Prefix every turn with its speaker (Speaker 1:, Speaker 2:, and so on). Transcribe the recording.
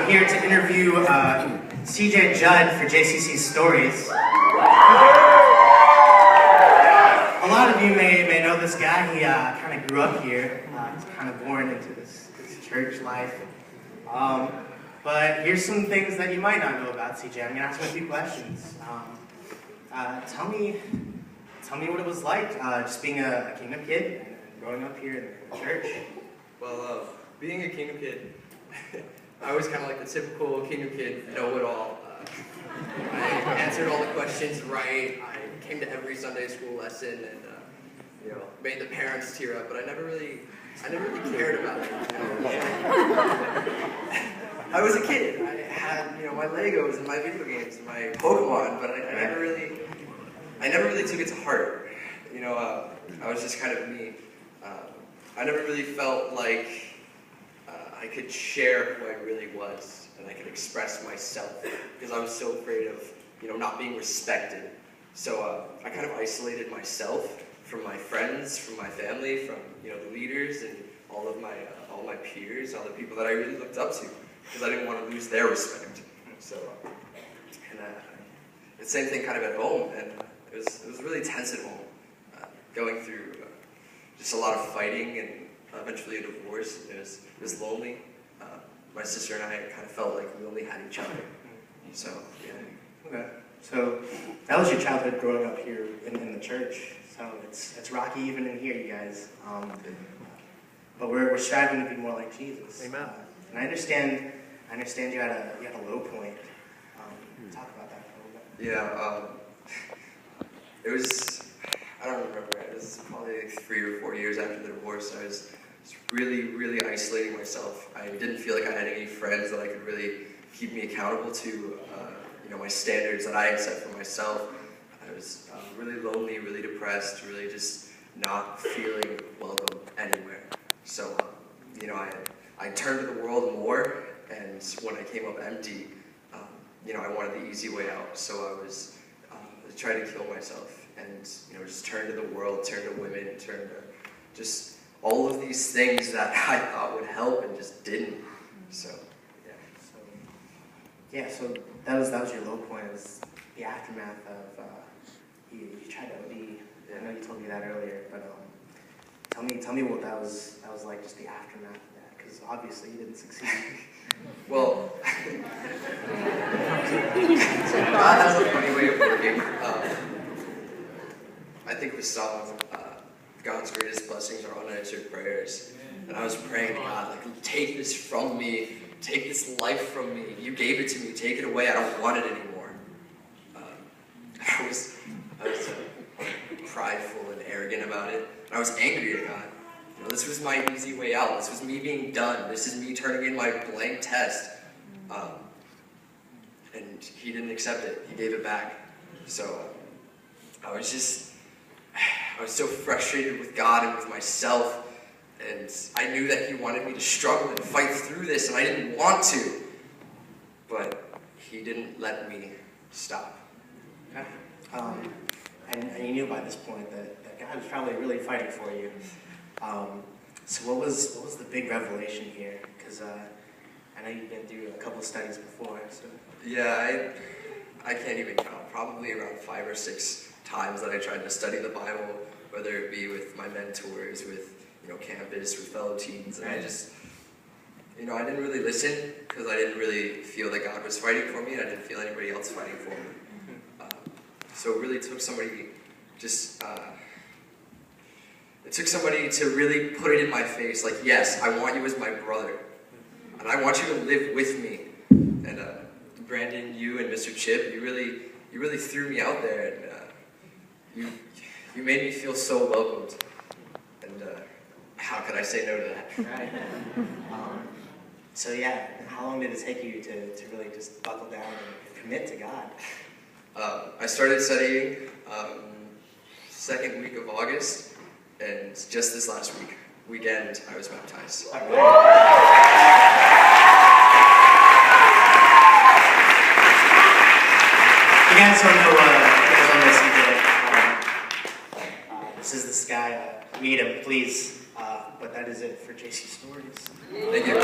Speaker 1: here to interview CJ Judd for JCC Stories. A lot of you may know this guy. He kind of grew up here. He's kind of born into this church life. But here's some things that you might not know about CJ. I'm going to ask him a few questions. Tell me what it was like just being a Kingdom kid and growing up here in the church.
Speaker 2: Well, being a Kingdom kid, I was kind of like the typical Kingdom kid, know-it-all. I answered all the questions right. I came to every Sunday school lesson and made the parents tear up. But I never really cared about it. I was a kid. I had my Legos and my video games and my Pokemon, but I never really took it to heart. I was just kind of me. I never really felt like I could share who I really was and I could express myself because I was so afraid of not being respected. So I kind of isolated myself from my friends, from my family, from the leaders and all my peers, all the people that I really looked up to because I didn't want to lose their respect. So the same thing kind of at home, and it was really tense at home, going through just a lot of fighting and eventually a divorce. It was lonely. My sister and I kind of felt like we only had each other. So yeah.
Speaker 1: Okay. So that was your childhood growing up here in the church. So it's rocky even in here, you guys. But we're striving to be more like Jesus.
Speaker 2: Amen.
Speaker 1: And I understand you had a low point. Talk about that for a little bit.
Speaker 2: Yeah. It was, I don't remember, it was probably like 3 or 4 years after the divorce. I was really, really isolating myself. I didn't feel like I had any friends that I could really keep me accountable to, my standards that I had set for myself. I was really lonely, really depressed, really just not feeling welcome anywhere. So, I turned to the world more, and when I came up empty, I wanted the easy way out. So I was trying to kill myself and, just turn to the world, turn to women, turn to just all of these things that I thought would help and just didn't. So,
Speaker 1: So that was your low point. It was the aftermath of you tried to OD. I know you told me that earlier, but tell me what that was like, just the aftermath of that, because obviously you didn't succeed.
Speaker 2: Well, God has a funny way of working. I think the song, God's greatest blessings are unanswered prayers. And I was praying to God, like, take this from me. Take this life from me. You gave it to me. Take it away. I don't want it anymore. I was prideful and arrogant about it. And I was angry at God. This was my easy way out. This was me being done. This is me turning in my blank test. And he didn't accept it. He gave it back. So I was so frustrated with God and with myself. And I knew that he wanted me to struggle and fight through this, and I didn't want to. But he didn't let me stop.
Speaker 1: Okay. And you knew by this point that God was probably really fighting for you. So what was the big revelation here? Because I know you've been through a couple of studies before. So.
Speaker 2: Yeah, I can't even count. Probably around 5 or 6 times that I tried to study the Bible, whether it be with my mentors, with campus, with fellow teens, and I just, I didn't really listen because I didn't really feel that God was fighting for me, and I didn't feel anybody else fighting for me. So it really took somebody it took somebody to really put it in my face, like, yes, I want you as my brother, and I want you to live with me. And Brandon, you and Mr. Chip, you really threw me out there, and you made me feel so welcomed. And how could I say no to that?
Speaker 1: Right. So yeah, how long did it take you to really just buckle down and commit to God?
Speaker 2: I started studying second week of August, and just this last weekend, I was baptized.
Speaker 1: All right. You guys don't know this is this guy. Meet him, please. But that is it for JC Stories.
Speaker 2: Thank you.